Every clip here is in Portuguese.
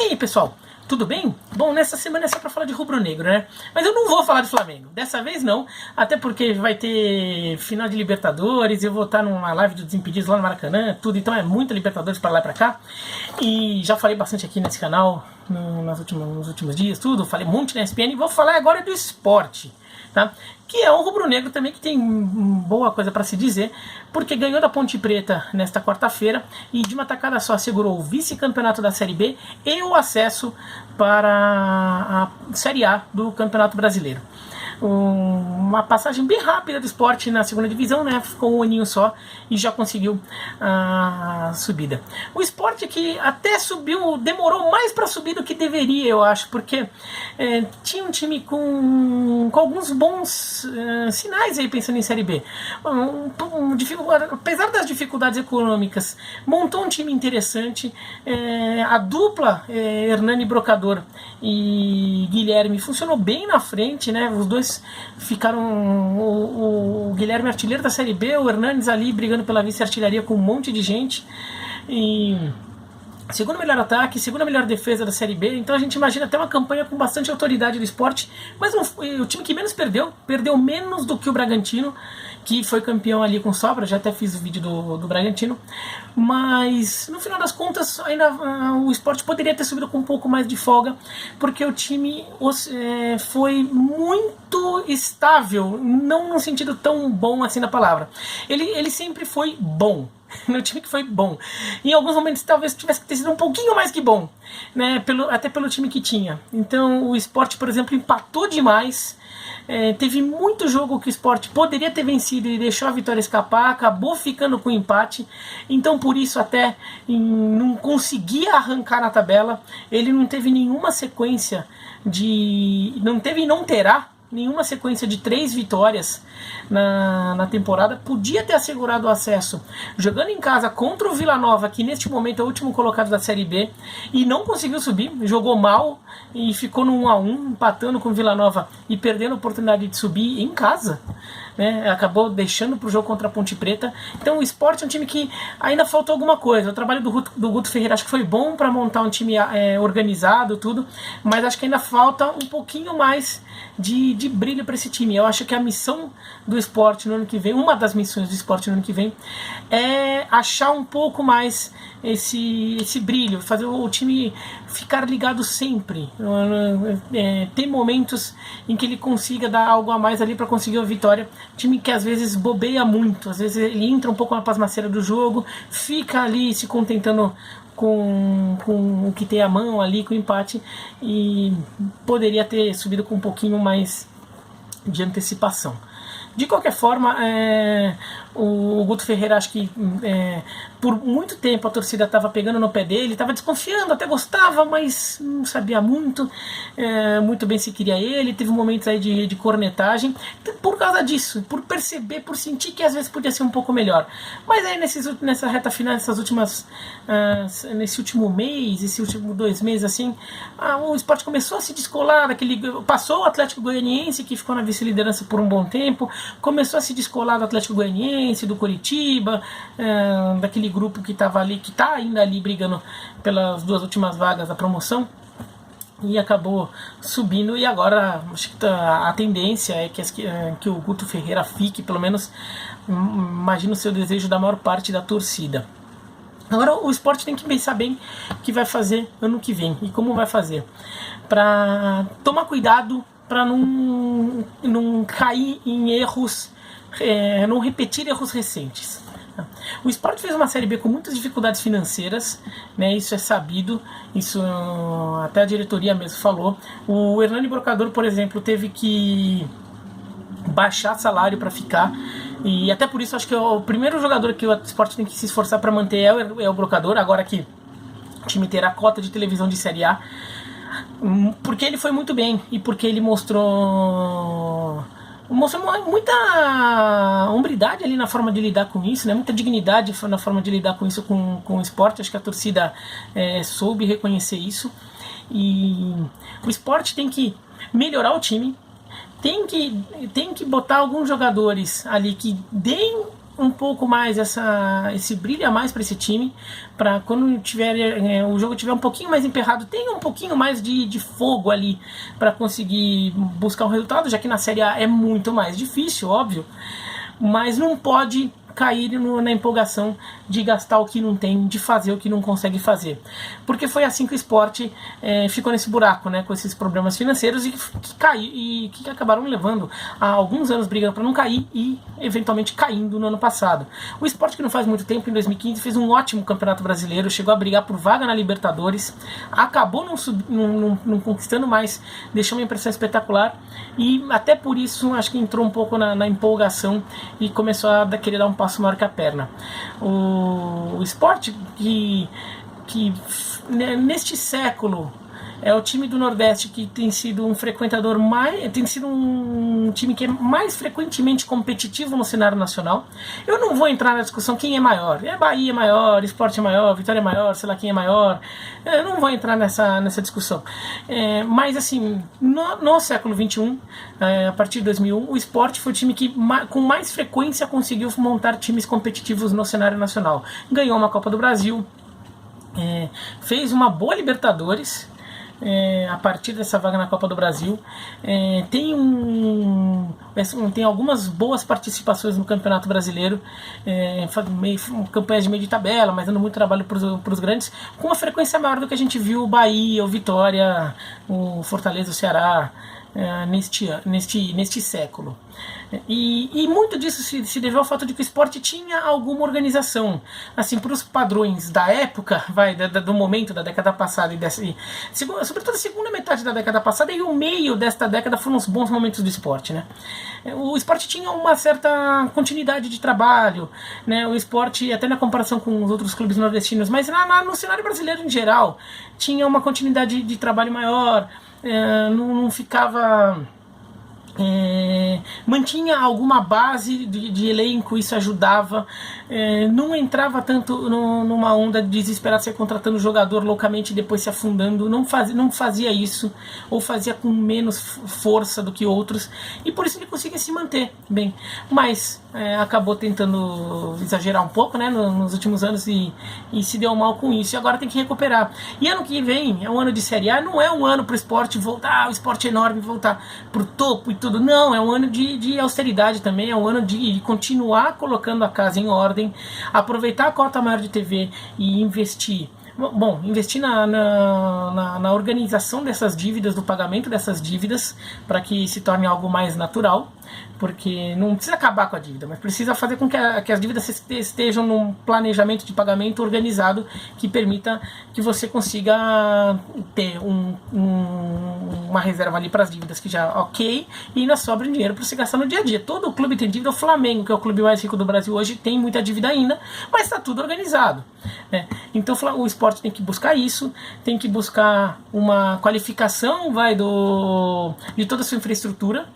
E aí, pessoal, tudo bem? Bom, nessa semana é só pra falar de rubro-negro, né? Mas eu não vou falar de Flamengo, dessa vez não, até porque vai ter final de Libertadores, eu vou estar numa live do Desimpedidos lá no Maracanã, tudo, então é muita Libertadores pra lá e pra cá. E já falei bastante aqui nesse canal nos últimos dias, tudo, falei um monte na ESPN e vou falar agora do esporte, tá? Que é um rubro-negro também que tem boa coisa para se dizer, porque ganhou da Ponte Preta nesta quarta-feira e de uma tacada só assegurou o vice-campeonato da Série B e o acesso para a Série A do Campeonato Brasileiro. Uma passagem bem rápida do Sport na segunda divisão, né? Ficou um aninho só e já conseguiu a subida. O Sport que até subiu, demorou mais para subir do que deveria, eu acho, porque tinha um time com alguns bons sinais aí pensando em Série B. Apesar das dificuldades econômicas, montou um time interessante. A dupla Hernani Brocador e Guilherme funcionou bem na frente, né? Os dois ficaram, o Guilherme artilheiro da Série B, o Hernanes ali brigando pela vice-artilharia com um monte de gente, e segundo melhor ataque, segunda melhor defesa da Série B. Então a gente imagina até uma campanha com bastante autoridade do Sport, mas o time que menos perdeu menos do que o Bragantino, que foi campeão ali com sobra. Já até fiz o vídeo do Bragantino, mas no final das contas ainda o Sport poderia ter subido com um pouco mais de folga, porque o time foi muito estável, não no sentido tão bom assim da palavra. Ele sempre foi bom. No time que foi bom. Em alguns momentos talvez tivesse que ter sido um pouquinho mais que bom, né? Até pelo time que tinha. Então o Sport, por exemplo, empatou demais. Teve muito jogo que o Sport poderia ter vencido e deixou a vitória escapar, acabou ficando com o empate. Então por isso até não conseguia arrancar na tabela. Ele não teve nenhuma sequência não teve e não terá nenhuma sequência de 3 vitórias na temporada. Podia ter assegurado o acesso jogando em casa contra o Vila Nova, que neste momento é o último colocado da Série B, e não conseguiu subir, jogou mal e ficou no 1-1, empatando com o Vila Nova e perdendo a oportunidade de subir em casa, né? Acabou deixando para o jogo contra a Ponte Preta. Então o Sport é um time que ainda faltou alguma coisa. O trabalho do Guto Ferreira acho que foi bom para montar um time organizado, tudo, mas acho que ainda falta um pouquinho mais de brilho para esse time. Eu acho que a missão do Sport no ano que vem, uma das missões do Sport no ano que vem, é achar um pouco mais esse brilho, fazer o time ficar ligado sempre, ter momentos em que ele consiga dar algo a mais ali para conseguir a vitória. Time que às vezes bobeia muito, às vezes ele entra um pouco na pasmaceira do jogo, fica ali se contentando com o que tem à mão ali, com o empate, e poderia ter subido com um pouquinho mais de antecipação. De qualquer forma, o Guto Ferreira, acho que por muito tempo a torcida estava pegando no pé dele, estava desconfiando, até gostava, mas não sabia muito bem se queria ele. Teve momentos aí de cornetagem por causa disso, por perceber, por sentir que às vezes podia ser um pouco melhor. Mas aí nessa reta final, nesse último mês, esse último 2 meses assim, o Sport começou a se descolar passou o Atlético Goianiense, que ficou na vice-liderança por um bom tempo, começou a se descolar do Atlético Goianiense, do Coritiba, daquele grupo que estava ali, que está ainda ali brigando pelas 2 últimas vagas da promoção, e acabou subindo. E agora acho que a tendência é que o Guto Ferreira fique, pelo menos imagino o seu desejo da maior parte da torcida. Agora o Sport tem que pensar bem o que vai fazer ano que vem e como vai fazer, para tomar cuidado para não cair em erros, não repetir erros recentes. O Sport fez uma Série B com muitas dificuldades financeiras, né? Isso é sabido, isso até a diretoria mesmo falou. O Hernani Brocador, por exemplo, teve que baixar salário para ficar, e até por isso acho que o primeiro jogador que o Sport tem que se esforçar para manter é o Brocador, agora que o time terá cota de televisão de Série A, porque ele foi muito bem e porque ele mostrou muita hombridade ali na forma de lidar com isso, né? Muita dignidade na forma de lidar com isso, com o Sport. Acho que a torcida soube reconhecer isso, e o Sport tem que melhorar o time, tem que botar alguns jogadores ali que deem um pouco mais esse brilho a mais para esse time, para quando tiver o jogo tiver um pouquinho mais emperrado, tenha um pouquinho mais de fogo ali para conseguir buscar um resultado, já que na Série A é muito mais difícil, óbvio, mas não pode cair na empolgação de gastar o que não tem, de fazer o que não consegue fazer. Porque foi assim que o Sport ficou nesse buraco, né, com esses problemas financeiros que acabaram levando a alguns anos brigando para não cair e eventualmente caindo no ano passado. O Sport, que não faz muito tempo, em 2015, fez um ótimo Campeonato Brasileiro, chegou a brigar por vaga na Libertadores, acabou não conquistando mais, deixou uma impressão espetacular e até por isso acho que entrou um pouco na empolgação e começou a querer dar um passo maior que a perna. O Sport que neste século é o time do Nordeste que tem sido um frequentador tem sido um time que é mais frequentemente competitivo no cenário nacional. Eu não vou entrar na discussão quem é maior. Bahia é maior, Sport é maior, Vitória é maior, sei lá quem é maior. Eu não vou entrar nessa discussão. Mas assim, no século XXI, a partir de 2001, o Sport foi o time que com mais frequência conseguiu montar times competitivos no cenário nacional. Ganhou uma Copa do Brasil, fez uma boa Libertadores, a partir dessa vaga na Copa do Brasil, tem algumas boas participações no Campeonato Brasileiro, campanhas de meio de tabela, mas dando muito trabalho para os grandes, com uma frequência maior do que a gente viu o Bahia, o Vitória, o Fortaleza, o Ceará neste século. E muito disso se deveu ao fato de que o Sport tinha alguma organização, assim, para os padrões da época, do momento da década passada sobretudo a segunda metade da década passada e o meio desta década foram os bons momentos do Sport, né? O Sport tinha uma certa continuidade de trabalho, né? O Sport, até na comparação com os outros clubes nordestinos, mas no cenário brasileiro em geral, tinha uma continuidade de trabalho maior, não ficava... mantinha alguma base de elenco, isso ajudava, não entrava tanto numa onda de desesperar ser contratando jogador loucamente e depois se afundando, não fazia isso, ou fazia com menos força do que outros, e por isso ele conseguia se manter bem, mas acabou tentando exagerar um pouco, né, nos últimos anos e se deu mal com isso, e agora tem que recuperar. E ano que vem é um ano de Série A, não é um ano para o Sport voltar, o Sport enorme voltar pro topo e tudo, não, é um ano de austeridade também, é um ano de continuar colocando a casa em ordem, aproveitar a cota maior de TV e investir. Bom, investir na organização dessas dívidas, do pagamento dessas dívidas, para que se torne algo mais natural, porque não precisa acabar com a dívida, mas precisa fazer com que as dívidas estejam num planejamento de pagamento organizado que permita que você consiga ter uma reserva ali para as dívidas que já ok, e ainda sobra dinheiro para você gastar no dia a dia. Todo clube tem dívida, o Flamengo, que é o clube mais rico do Brasil hoje, tem muita dívida ainda, mas está tudo organizado, né? Então o Sport tem que buscar isso, tem que buscar uma qualificação de toda a sua infraestrutura,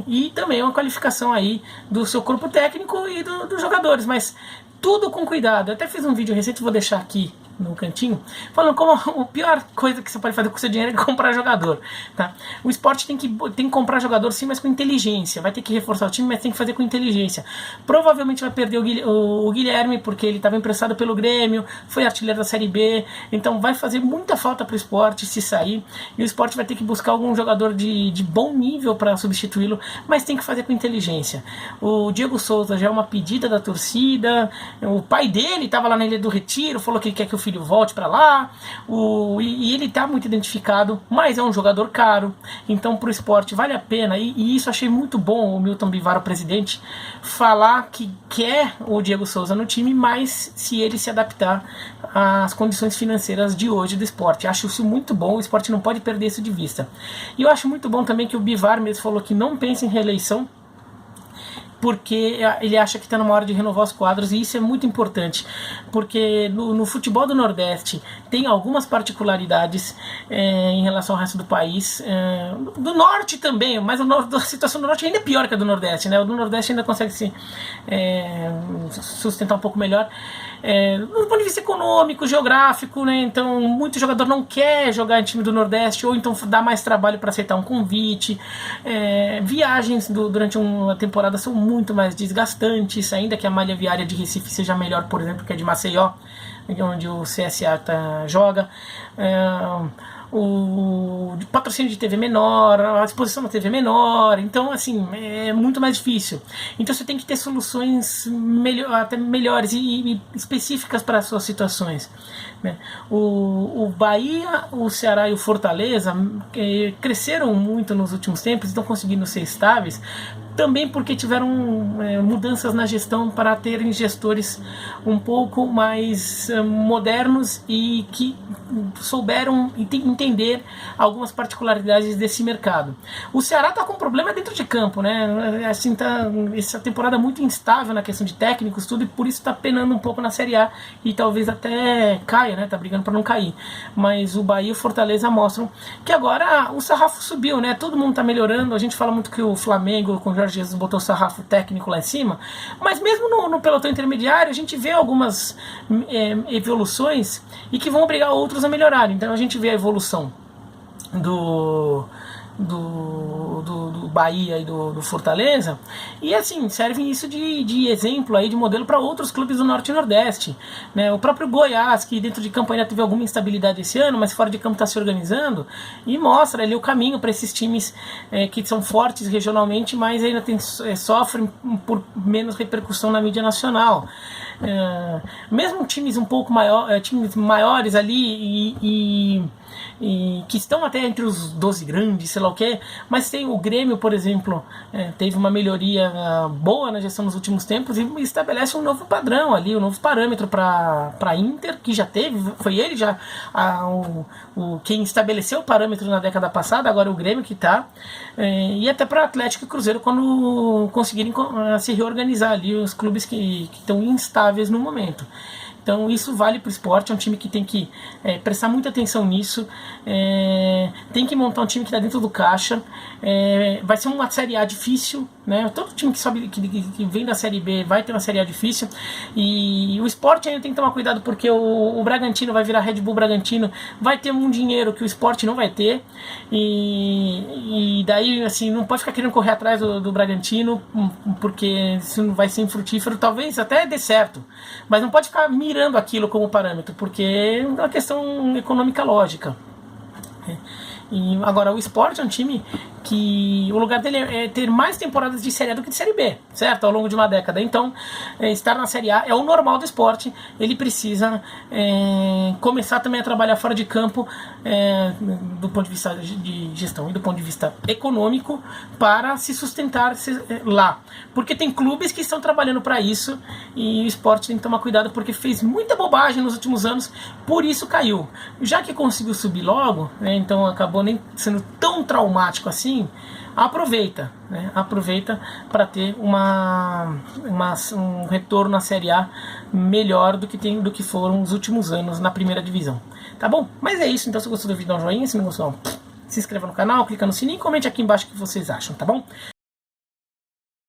e também uma qualificação aí do seu corpo técnico e dos jogadores, mas tudo com cuidado. Eu até fiz um vídeo recente, vou deixar aqui no cantinho, falando como a pior coisa que você pode fazer com o seu dinheiro é comprar jogador, tá? O Sport tem que comprar jogador sim, mas com inteligência, vai ter que reforçar o time, mas tem que fazer com inteligência. Provavelmente vai perder o Guilherme, porque ele estava emprestado pelo Grêmio, foi artilheiro da Série B, então vai fazer muita falta para o Sport se sair, e o Sport vai ter que buscar algum jogador de bom nível para substituí-lo, mas tem que fazer com inteligência. O Diego Souza já é uma pedida da torcida, o pai dele estava lá na Ilha do Retiro, falou que ele quer que o filho volte para lá, e ele está muito identificado, mas é um jogador caro, então para o Sport vale a pena, e isso achei muito bom o Milton Bivar, o presidente, falar que quer o Diego Souza no time, mas se ele se adaptar às condições financeiras de hoje do Sport. Acho isso muito bom, o Sport não pode perder isso de vista. E eu acho muito bom também que o Bivar mesmo falou que não pensa em reeleição, porque ele acha que está numa hora de renovar os quadros, e isso é muito importante, porque no futebol do Nordeste, tem algumas particularidades em relação ao resto do país. Do norte também, mas a situação do norte ainda é pior que a do nordeste, né? O do nordeste ainda consegue se sustentar um pouco melhor. Do ponto de vista econômico, geográfico, né? Então muito jogador não quer jogar em time do Nordeste, ou então dá mais trabalho para aceitar um convite. Viagens durante uma temporada são muito mais desgastantes, ainda que a malha viária de Recife seja melhor, por exemplo, que a de Maceió, onde o CSA joga. O patrocínio de TV menor, a exposição na TV menor, então assim, é muito mais difícil. Então você tem que ter soluções até melhores e específicas para as suas situações, né? O Bahia, o Ceará e o Fortaleza cresceram muito nos últimos tempos, estão conseguindo ser estáveis, também porque tiveram mudanças na gestão para terem gestores um pouco mais modernos e que souberam entender algumas particularidades desse mercado. O Ceará está com um problema dentro de campo, né? Assim, essa temporada muito instável na questão de técnicos, tudo, e por isso está penando um pouco na Série A e talvez até caia, né? Tá brigando para não cair. Mas o Bahia e o Fortaleza mostram que agora o sarrafo subiu, né? Todo mundo está melhorando. A gente fala muito que o Flamengo com o Jorge Jesus botou o sarrafo técnico lá em cima, mas mesmo no pelotão intermediário a gente vê algumas evoluções e que vão obrigar outros a melhorar. Então a gente vê a evolução do Bahia e do Fortaleza, e assim, serve isso de exemplo aí, de modelo para outros clubes do Norte e Nordeste, né? O próprio Goiás, que dentro de campo ainda teve alguma instabilidade esse ano, mas fora de campo está se organizando e mostra ali o caminho para esses times que são fortes regionalmente, mas ainda sofrem por menos repercussão na mídia nacional. Mesmo times um pouco times maiores ali e que estão até entre os 12 grandes, sei lá o que, mas tem o Grêmio, por exemplo, teve uma melhoria boa na gestão nos últimos tempos e estabelece um novo padrão ali, um novo parâmetro para a Inter, que já teve, foi ele já quem estabeleceu o parâmetro na década passada, agora é o Grêmio que está, e até para Atlético e Cruzeiro quando conseguirem se reorganizar ali, os clubes que estão instáveis no momento. Então isso vale para o esporte, é um time que tem que prestar muita atenção nisso, tem que montar um time que está dentro do caixa, vai ser uma Série A difícil, né? Todo time que vem da Série B vai ter uma Série A difícil, e o esporte ainda tem que tomar cuidado porque o Bragantino vai virar Red Bull Bragantino, vai ter um dinheiro que o esporte não vai ter, e daí assim, não pode ficar querendo correr atrás do Bragantino, porque isso não vai ser infrutífero, talvez até dê certo, mas não pode ficar mirando aquilo como parâmetro, porque é uma questão econômica lógica. E agora o Sport é um time que o lugar dele é ter mais temporadas de Série A do que de Série B, certo? Ao longo de uma década. Então, estar na Série A é o normal do esporte. Ele precisa começar também a trabalhar fora de campo, do ponto de vista de gestão e do ponto de vista econômico, para se sustentar lá. Porque tem clubes que estão trabalhando para isso e o esporte tem que tomar cuidado porque fez muita bobagem nos últimos anos, por isso caiu. Já que conseguiu subir logo, né, então acabou nem sendo tão traumático assim, aproveita, né? Aproveita para ter um retorno na Série A melhor do que foram os últimos anos na primeira divisão, tá bom? Mas é isso, então se gostou do vídeo dá um joinha, se não gostou, se inscreva no canal, clica no sininho e comente aqui embaixo o que vocês acham, tá bom?